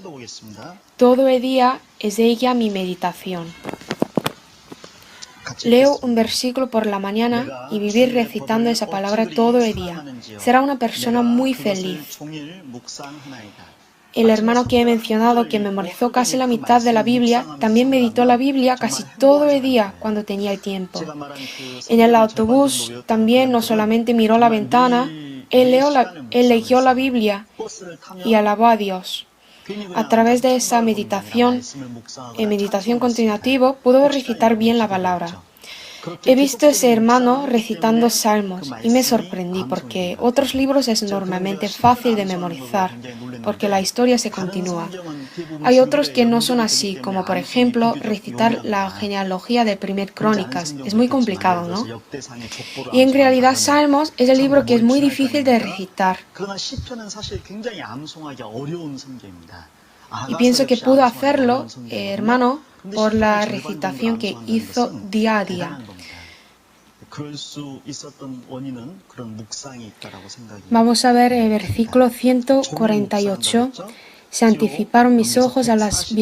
Todo el día es ella mi meditación. Leo un versículo por la mañana y vivir recitando esa palabra todo el día. Será una persona muy feliz. El hermano que he mencionado, que memorizó casi la mitad de la Biblia, también meditó la Biblia casi todo el día cuando tenía el tiempo. En el autobús también no solamente miró la ventana, él leyó la Biblia y alabó a Dios. A través de esa meditación, en meditación continuativa, pudo recitar bien la palabra. He visto a ese hermano recitando salmos y me sorprendí porque otros libros es normalmente fácil de memorizar, porque la historia se continúa. Hay otros que no son así, como por ejemplo recitar la genealogía de Primer Crónicas. Es muy complicado, ¿no? Y en realidad Salmos es el libro que es muy difícil de recitar. Y pienso que pudo hacerlo, hermano, por la recitación que hizo día a día. Vamos a ver el versículo 148. Se anticiparon mis ojos a las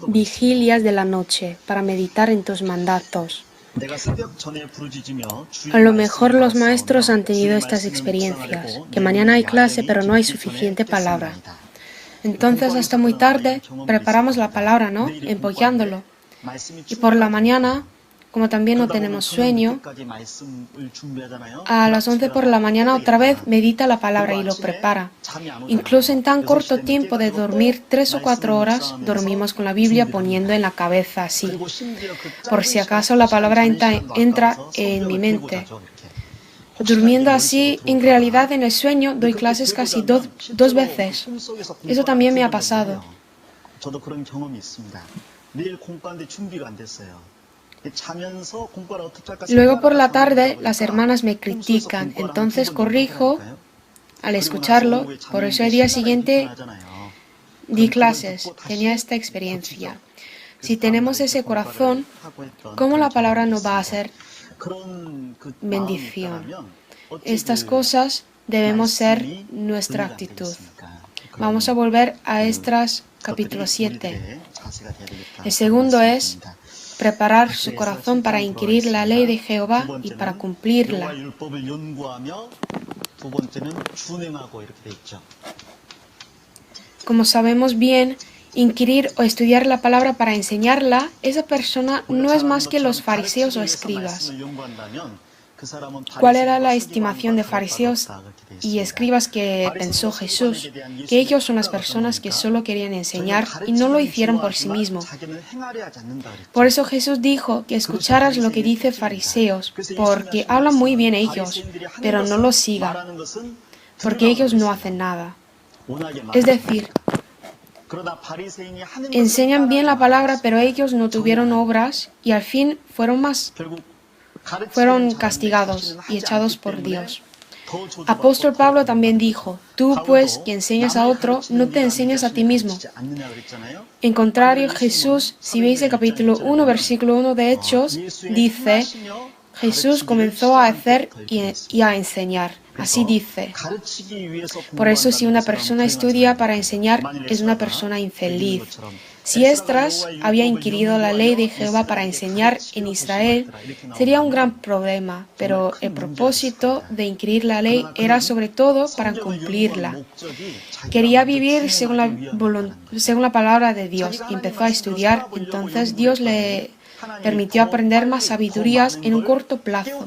vigilias de la noche para meditar en tus mandatos. A lo mejor los maestros han tenido estas experiencias, que mañana hay clase pero no hay suficiente palabra. Entonces hasta muy tarde preparamos la palabra, ¿no? Empollándolo. Y por la mañana, como también no tenemos sueño, a las 11 por la mañana otra vez medita la palabra y lo prepara. Incluso en tan corto tiempo de dormir 3 o 4 horas, dormimos con la Biblia poniendo en la cabeza así, por si acaso la palabra entra en mi mente. Durmiendo así, en realidad en el sueño doy clases casi dos veces. Eso también me ha pasado. Luego por la tarde las hermanas me critican, entonces corrijo al escucharlo. Por eso el día siguiente di clases, tenía esta experiencia. Si tenemos ese corazón, ¿cómo la palabra no va a ser bendición? Estas cosas debemos ser nuestra actitud. Vamos a volver a Esdras capítulo 7. El segundo es preparar su corazón para inquirir la ley de Jehová y para cumplirla. Como sabemos bien, inquirir o estudiar la palabra para enseñarla, esa persona no es más que los fariseos o escribas. ¿Cuál era la estimación de fariseos y escribas que pensó Jesús? Que ellos son las personas que solo querían enseñar y no lo hicieron por sí mismos. Por eso Jesús dijo que escucharas lo que dice fariseos, porque hablan muy bien ellos, pero no lo sigan, porque ellos no hacen nada. Es decir, enseñan bien la palabra, pero ellos no tuvieron obras y al fin fueron castigados y echados por Dios. Apóstol Pablo también dijo, tú pues que enseñas a otro, no te enseñas a ti mismo. En contrario, Jesús, si veis el capítulo 1, versículo 1 de Hechos, dice, Jesús comenzó a hacer y a enseñar. Así dice. Por eso si una persona estudia para enseñar, es una persona infeliz. Si Esdras había inquirido la ley de Jehová para enseñar en Israel, sería un gran problema, pero el propósito de inquirir la ley era sobre todo para cumplirla. Quería vivir según la palabra de Dios y empezó a estudiar, entonces Dios le permitió aprender más sabidurías en un corto plazo.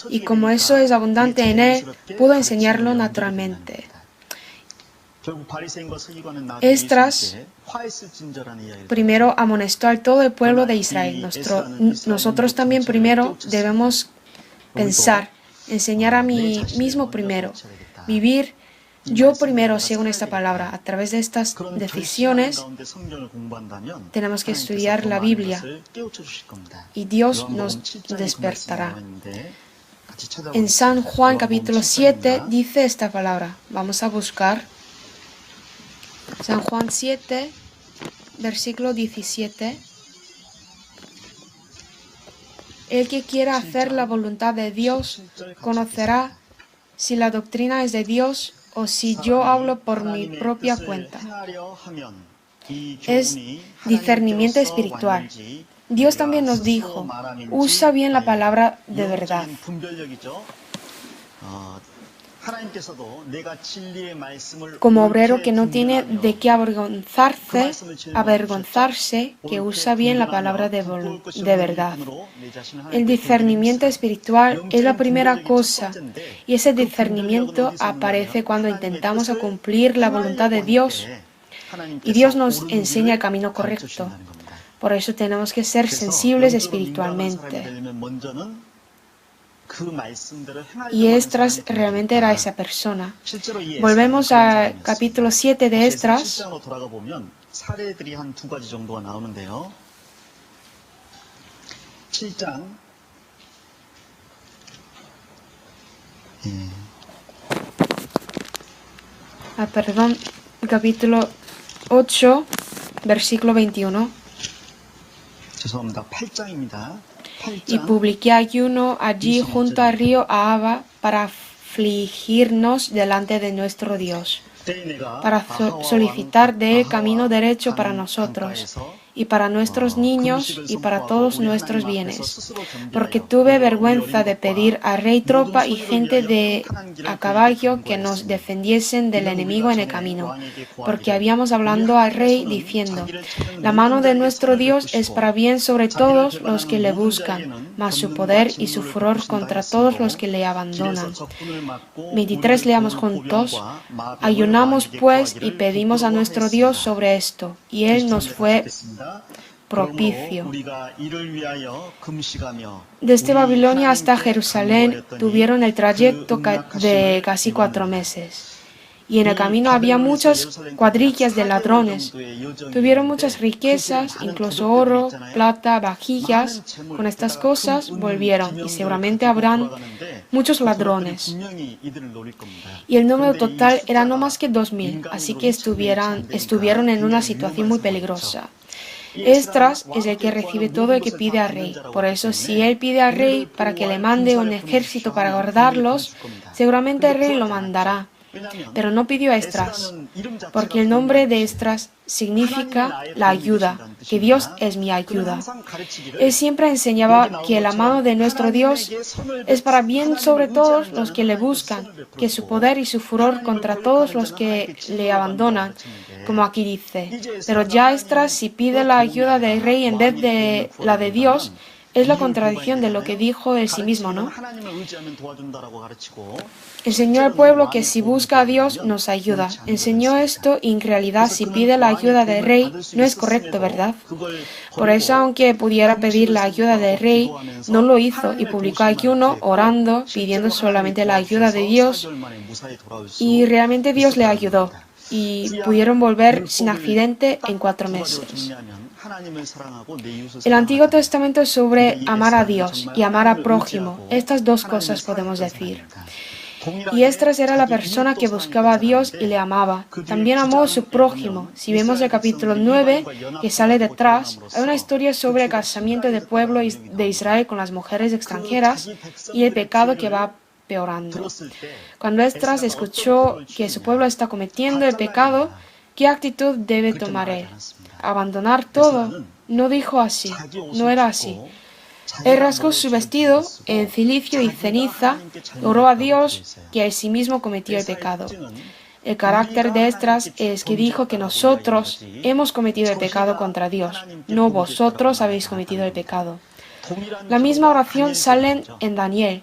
Y como eso es abundante en él, pudo enseñarlo naturalmente. Esdras primero amonestó al todo el pueblo de Israel. Nosotros también primero debemos pensar, enseñar a mí mismo primero, vivir yo primero según esta palabra. A través de estas decisiones tenemos que estudiar la Biblia y Dios nos despertará. En San Juan capítulo 7 dice esta palabra. Vamos a buscar San Juan 7, versículo 17. El que quiera hacer la voluntad de Dios conocerá si la doctrina es de Dios o si yo hablo por mi propia cuenta. Es discernimiento espiritual. Dios también nos dijo, usa bien la palabra de verdad. Como obrero que no tiene de qué avergonzarse, que usa bien la palabra de verdad. El discernimiento espiritual es la primera cosa, y ese discernimiento aparece cuando intentamos cumplir la voluntad de Dios, y Dios nos enseña el camino correcto. Por eso tenemos que ser sensibles espiritualmente. Y Esdras realmente era esa persona. Volvemos al capítulo 7 de Esdras. Capítulo 8, versículo 21. Y publiqué ayuno allí junto al río Ahava para afligirnos delante de nuestro Dios, para solicitar de él camino derecho para nosotros, y para nuestros niños, y para todos nuestros bienes, porque tuve vergüenza de pedir al rey tropa y gente a caballo que nos defendiesen del enemigo en el camino, porque habíamos hablado al rey diciendo, la mano de nuestro Dios es para bien sobre todos los que le buscan, mas su poder y su furor contra todos los que le abandonan. 23 leamos juntos. Ayunamos pues y pedimos a nuestro Dios sobre esto, y él nos fue propicio. Desde Babilonia hasta Jerusalén tuvieron el trayecto de casi 4 meses. Y en el camino había muchas cuadrillas de ladrones. Tuvieron muchas riquezas, incluso oro, plata, vajillas. Con estas cosas volvieron, y seguramente habrán muchos ladrones. Y el número total era no más que 2000, así que estuvieron en una situación muy peligrosa. Esdras es el que recibe todo el que pide al rey. Por eso, si él pide al rey para que le mande un ejército para guardarlos, seguramente el rey lo mandará. Pero no pidió a Esdras, porque el nombre de Esdras significa la ayuda, que Dios es mi ayuda. Él siempre enseñaba que la mano de nuestro Dios es para bien sobre todos los que le buscan, que su poder y su furor contra todos los que le abandonan, como aquí dice. Pero ya Esdras, si pide la ayuda del rey en vez de la de Dios, es la contradicción de lo que dijo él sí mismo, ¿no? Enseñó al pueblo que si busca a Dios, nos ayuda. Enseñó esto y en realidad si pide la ayuda del rey, no es correcto, ¿verdad? Por eso, aunque pudiera pedir la ayuda del rey, no lo hizo y publicó ayuno, orando, pidiendo solamente la ayuda de Dios. Y realmente Dios le ayudó y pudieron volver sin accidente en 4 meses. El Antiguo Testamento es sobre amar a Dios y amar a prójimo. Estas dos cosas podemos decir. Y Esdras era la persona que buscaba a Dios y le amaba. También amó a su prójimo. Si vemos el capítulo 9, que sale detrás, hay una historia sobre el casamiento del pueblo de Israel con las mujeres extranjeras y el pecado que va peorando. Cuando Esdras escuchó que su pueblo está cometiendo el pecado, ¿qué actitud debe tomar él? ¿Abandonar todo? No dijo así, no era así. Él rasgó su vestido en cilicio y ceniza, oró a Dios que él sí mismo cometió el pecado. El carácter de Esdras es que dijo que nosotros hemos cometido el pecado contra Dios, no vosotros habéis cometido el pecado. La misma oración sale en Daniel.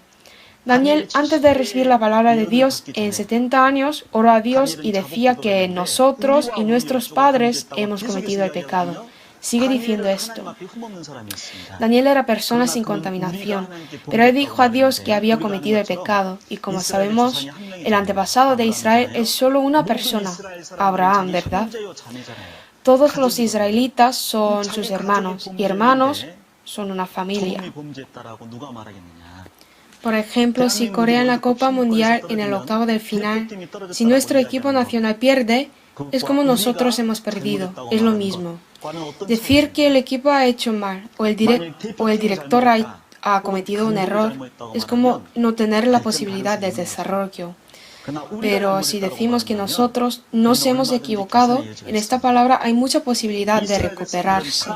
Daniel, antes de recibir la palabra de Dios en 70 años, oró a Dios y decía que nosotros y nuestros padres hemos cometido el pecado. Sigue diciendo esto. Daniel era persona sin contaminación, pero él dijo a Dios que había cometido el pecado, y como sabemos, el antepasado de Israel es solo una persona, Abraham, ¿verdad? Todos los israelitas son sus hermanos, y hermanos son una familia. Por ejemplo, si Corea en la Copa Mundial en el octavo del final, si nuestro equipo nacional pierde, es como nosotros hemos perdido, es lo mismo. Decir que el equipo ha hecho mal o el director ha cometido un error es como no tener la posibilidad de desarrollo. Pero si decimos que nosotros nos hemos equivocado, en esta palabra hay mucha posibilidad de recuperarse.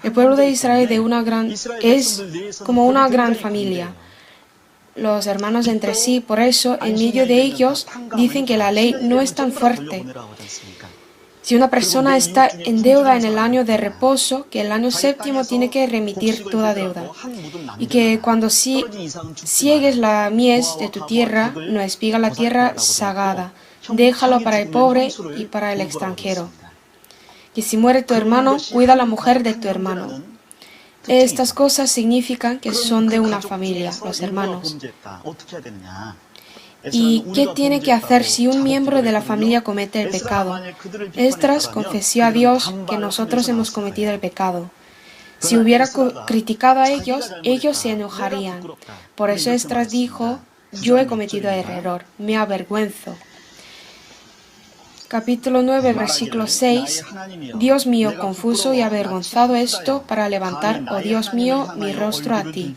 El pueblo de Israel es como una gran familia. Los hermanos entre sí, por eso, en medio de ellos, dicen que la ley no es tan fuerte. Si una persona está en deuda en el año de reposo, que el año séptimo tiene que remitir toda deuda. Y que cuando siegues la mies de tu tierra, no espiga la tierra sagada. Déjalo para el pobre y para el extranjero. Que si muere tu hermano, cuida a la mujer de tu hermano. Estas cosas significan que son de una familia, los hermanos. ¿Y qué tiene que hacer si un miembro de la familia comete el pecado? Esdras confesó a Dios que nosotros hemos cometido el pecado. Si hubiera criticado a ellos, ellos se enojarían. Por eso Esdras dijo, yo he cometido el error, me avergüenzo. Capítulo 9, versículo 6. Dios mío, confuso y avergonzado esto para levantar, oh Dios mío, mi rostro a ti.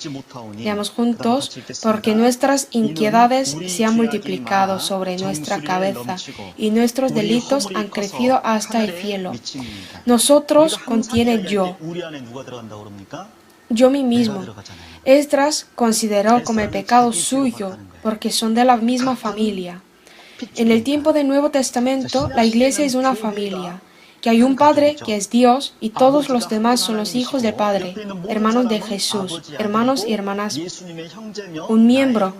Leamos juntos, porque nuestras inquietudes se han multiplicado sobre nuestra cabeza y nuestros delitos han crecido hasta el cielo. Nosotros contiene yo mí mismo. Esdras consideró como el pecado suyo, porque son de la misma familia. En el tiempo del Nuevo Testamento, la Iglesia es una familia, que hay un Padre que es Dios y todos los demás son los hijos del Padre, hermanos de Jesús, hermanos y hermanas, un miembro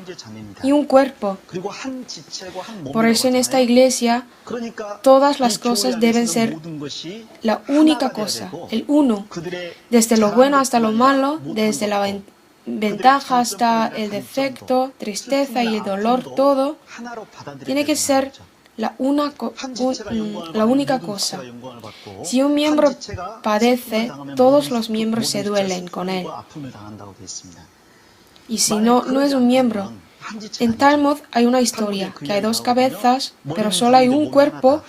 y un cuerpo. Por eso en esta Iglesia, todas las cosas deben ser la única cosa, el uno, desde lo bueno hasta lo malo, desde la ventaja hasta el defecto, tristeza y el dolor, todo tiene que ser la única cosa. Si un miembro padece, todos los miembros se duelen con él. Y si no es un miembro. En Talmud hay una historia, que hay dos cabezas, pero solo hay un cuerpo.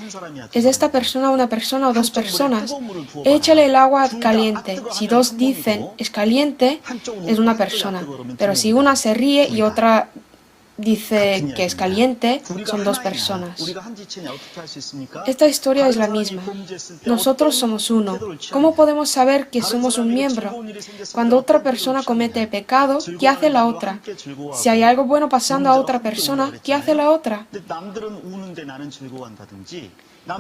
¿Es esta persona una persona o dos personas? Échale el agua caliente. Si dos dicen es caliente, es una persona. Pero si una se ríe y otra dice que es caliente, son dos personas. Esta historia es la misma. Nosotros somos uno. ¿Cómo podemos saber que somos un miembro? Cuando otra persona comete el pecado, ¿qué hace la otra? Si hay algo bueno pasando a otra persona, ¿qué hace la otra?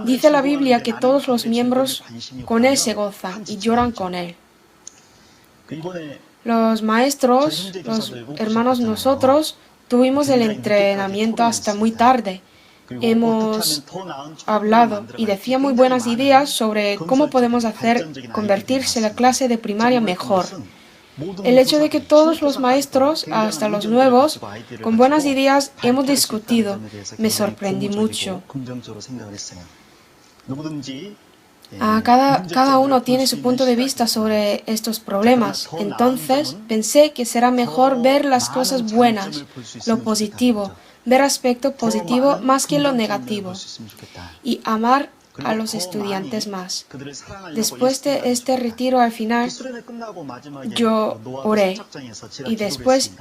Dice la Biblia que todos los miembros con él se gozan y lloran con él. Los maestros, los hermanos nosotros, tuvimos el entrenamiento hasta muy tarde. Hemos hablado y decía muy buenas ideas sobre cómo podemos hacer convertirse la clase de primaria mejor. El hecho de que todos los maestros, hasta los nuevos, con buenas ideas hemos discutido, me sorprendí mucho. Cada uno tiene su punto de vista sobre estos problemas. Entonces pensé que será mejor ver las cosas buenas, lo positivo, ver aspecto positivo más que lo negativo y amar a los estudiantes más. Después de este retiro al final, yo oré y después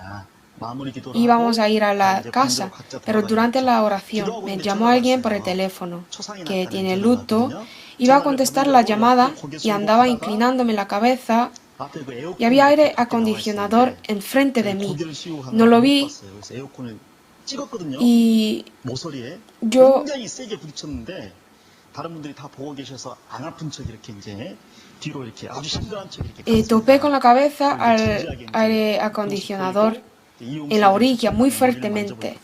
íbamos a ir a la casa, pero durante la oración me llamó alguien por el teléfono que tiene luto. Iba a contestar la llamada y andaba inclinándome la cabeza y había aire acondicionador enfrente de mí. No lo vi y yo topé con la cabeza al aire acondicionador en la orilla muy fuertemente.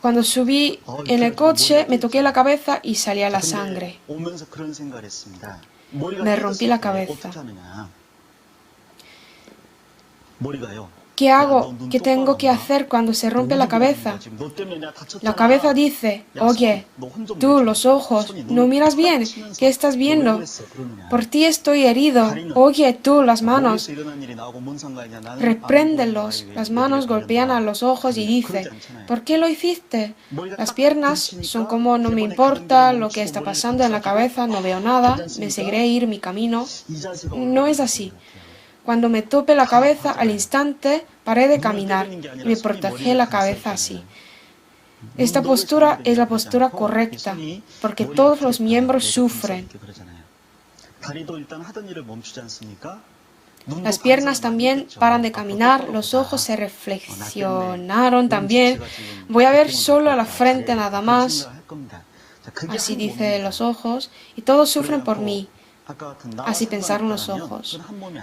Cuando subí en el coche me toqué la cabeza y salía la sangre. Me rompí la cabeza. ¿Qué hago? ¿Qué tengo que hacer cuando se rompe la cabeza? La cabeza dice, oye, tú, los ojos, ¿no miras bien? ¿Qué estás viendo? Por ti estoy herido. Oye, tú, las manos. Repréndelos. Las manos golpean a los ojos y dice, ¿por qué lo hiciste? Las piernas son como no me importa lo que está pasando en la cabeza, no veo nada, me seguiré ir mi camino. No es así. Cuando me tope la cabeza, al instante paré de caminar y me protegí la cabeza así. Esta postura es la postura correcta, porque todos los miembros sufren. Las piernas también paran de caminar, los ojos se reflexionaron también. Voy a ver solo la frente nada más, así dice los ojos, y todos sufren por mí. Así pensaron los ojos.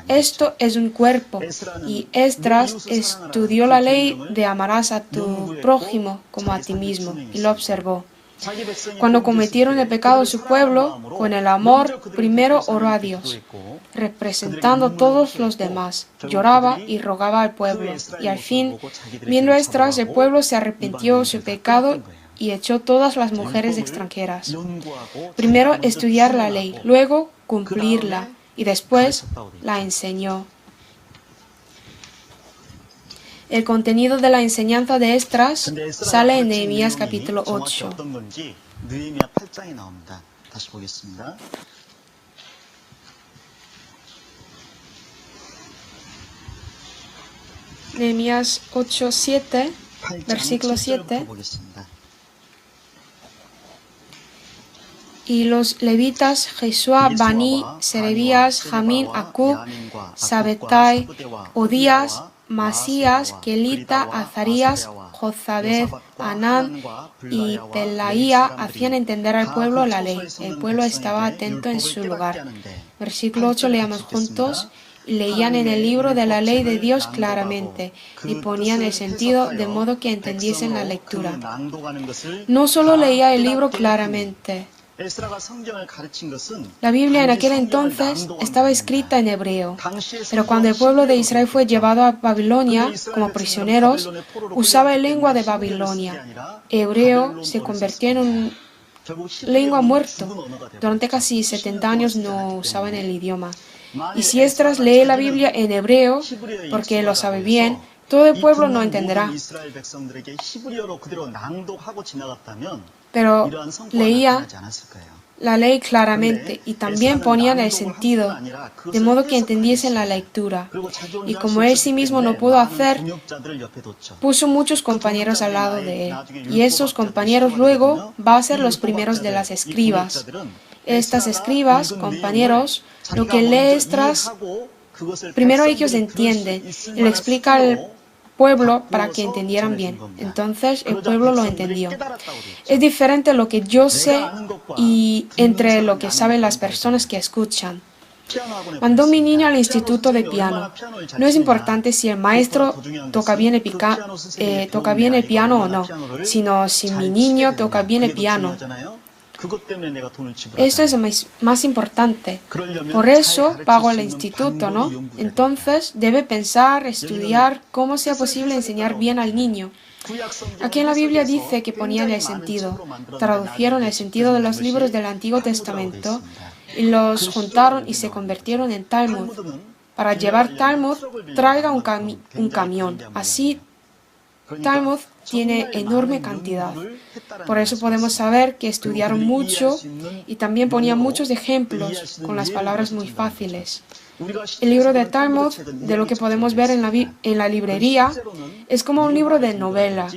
Esto es un cuerpo, y Esdras estudió la ley de amarás a tu prójimo como a ti mismo, y lo observó. Cuando cometieron el pecado de su pueblo, con el amor, primero oró a Dios, representando a todos los demás. Lloraba y rogaba al pueblo, y al fin, viendo Esdras, el pueblo se arrepintió de su pecado y echó todas las mujeres extranjeras. Primero estudiar la ley, luego cumplirla y después la enseñó. El contenido de la enseñanza de Esdras sale en Nehemías capítulo 8. Nehemías 8, 7, versículo 7. Y los levitas Jesúa, Bani, Serebías, Jamín, Acub, Sabetai, Odías, Masías, Kelita, Azarías, Jozabed, Anán y Pelaía hacían entender al pueblo la ley. El pueblo estaba atento en su lugar. Versículo 8, leamos juntos. Leían en el libro de la ley de Dios claramente y ponían el sentido de modo que entendiesen la lectura. No solo leía el libro claramente. La Biblia en aquel entonces estaba escrita en hebreo, pero cuando el pueblo de Israel fue llevado a Babilonia como prisioneros, usaba la lengua de Babilonia. Hebreo se convirtió en una lengua muerta. Durante casi 70 años no usaban el idioma. Y si Esdras lee la Biblia en hebreo, porque él lo sabe bien, todo el pueblo no entenderá. Pero leía la ley claramente y también ponían el sentido, de modo que entendiesen la lectura. Y como él sí mismo no pudo hacer, puso muchos compañeros al lado de él. Y esos compañeros luego van a ser los primeros de las escribas. Estas escribas, compañeros, lo que lee Esdras, primero ellos entienden y lo explica al pueblo para que entendieran bien. Entonces el pueblo lo entendió. Es diferente lo que yo sé y entre lo que saben las personas que escuchan. Mandó mi niño al instituto de piano. No es importante si el maestro toca bien el piano o no, sino si mi niño toca bien el piano. Esto es más importante. Por eso pago al instituto, ¿no? Entonces debe pensar, estudiar cómo sea posible enseñar bien al niño. Aquí en la Biblia dice que ponían el sentido, traducieron el sentido de los libros del Antiguo Testamento y los juntaron y se convirtieron en Talmud. Para llevar Talmud, traiga un camión. Así, Talmud tiene enorme cantidad. Por eso podemos saber que estudiaron mucho y también ponían muchos ejemplos con las palabras muy fáciles. El libro de Talmud, de lo que podemos ver en la librería, es como un libro de novela.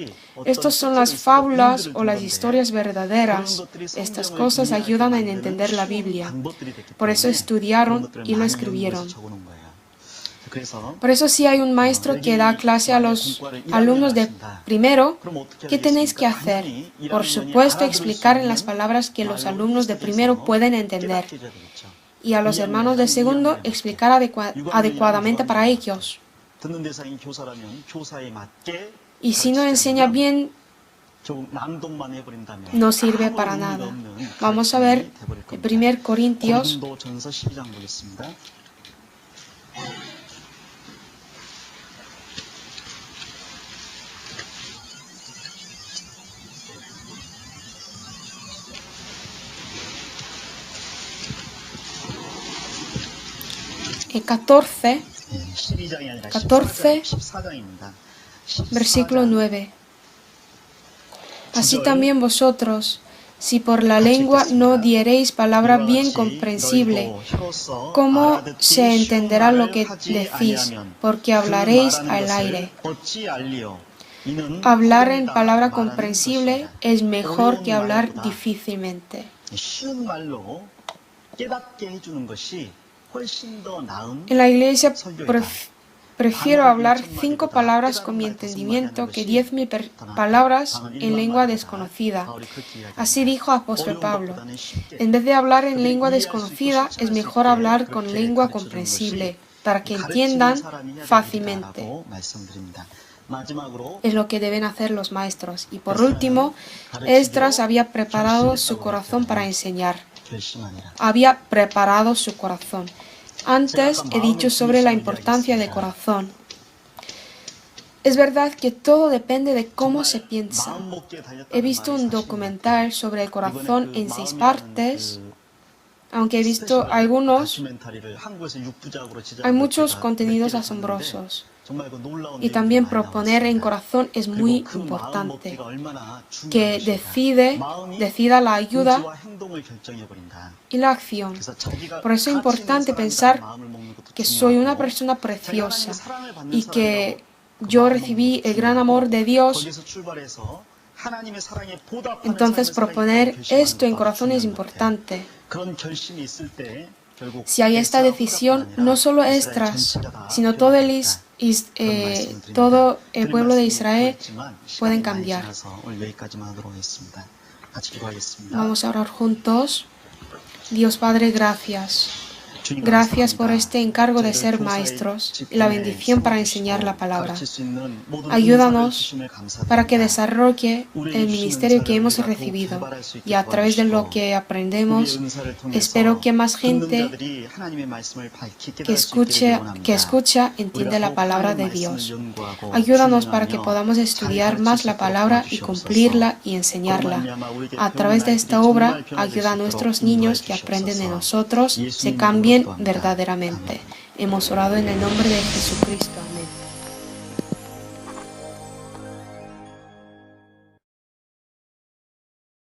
Estas son las fábulas o las historias verdaderas. Estas cosas ayudan a entender la Biblia. Por eso estudiaron y lo escribieron. Por eso si hay un maestro que da clase a los alumnos de primero, ¿qué tenéis que hacer? Por supuesto, explicar en las palabras que los alumnos de primero pueden entender. Y a los hermanos de segundo, explicar adecuadamente para ellos. 듣는 대상이 교사라면 교사에 맞게 Y si no enseña bien, 좀 낭독만 해버린다면 no sirve 아무 para 의미가 nada. 없는 Vamos a 가르침이 ver 돼버릴 el 겁니다. 1 Corintios 고린도전서 12장 보겠습니다. el 14, 12장이 아니라 14, 14장입니다. versículo 9. Así también vosotros, si por la lengua no diereis palabra bien comprensible, ¿cómo se entenderá lo que decís? Porque hablaréis al aire. Hablar en palabra comprensible es mejor que hablar difícilmente. 쉬운 말로 깨닫게 해주는 것이 훨씬 더 나은 En la iglesia 설교이다. prefiero hablar 5 palabras con mi entendimiento que 10.000 palabras en lengua desconocida. Así dijo apóstol Pablo. En vez de hablar en lengua desconocida, es mejor hablar con lengua comprensible, para que entiendan fácilmente. Es lo que deben hacer los maestros. Y por último, Esdras había preparado su corazón para enseñar. Había preparado su corazón. Antes he dicho sobre la importancia del corazón. Es verdad que todo depende de cómo se piensa. He visto un documental sobre el corazón en 6 partes. Aunque he visto algunos, hay muchos contenidos asombrosos. Y también proponer en corazón es muy importante. Que decida la ayuda y la acción. Por eso es importante pensar que soy una persona preciosa y que yo recibí el gran amor de Dios. Entonces proponer esto en corazón es importante. Si hay esta decisión, no solo Esdras, sino todo el pueblo de Israel pueden cambiar. Vamos a orar juntos. Dios Padre, gracias. Gracias por este encargo de ser maestros y la bendición para enseñar la palabra. Ayúdanos para que desarrolle el ministerio que hemos recibido y a través de lo que aprendemos, espero que más gente que escucha entienda la palabra de Dios. Ayúdanos para que podamos estudiar más la palabra y cumplirla y enseñarla. A través de esta obra, ayuda a nuestros niños que aprenden de nosotros, se cambien verdaderamente. Hemos orado en el nombre de Jesucristo. Amén.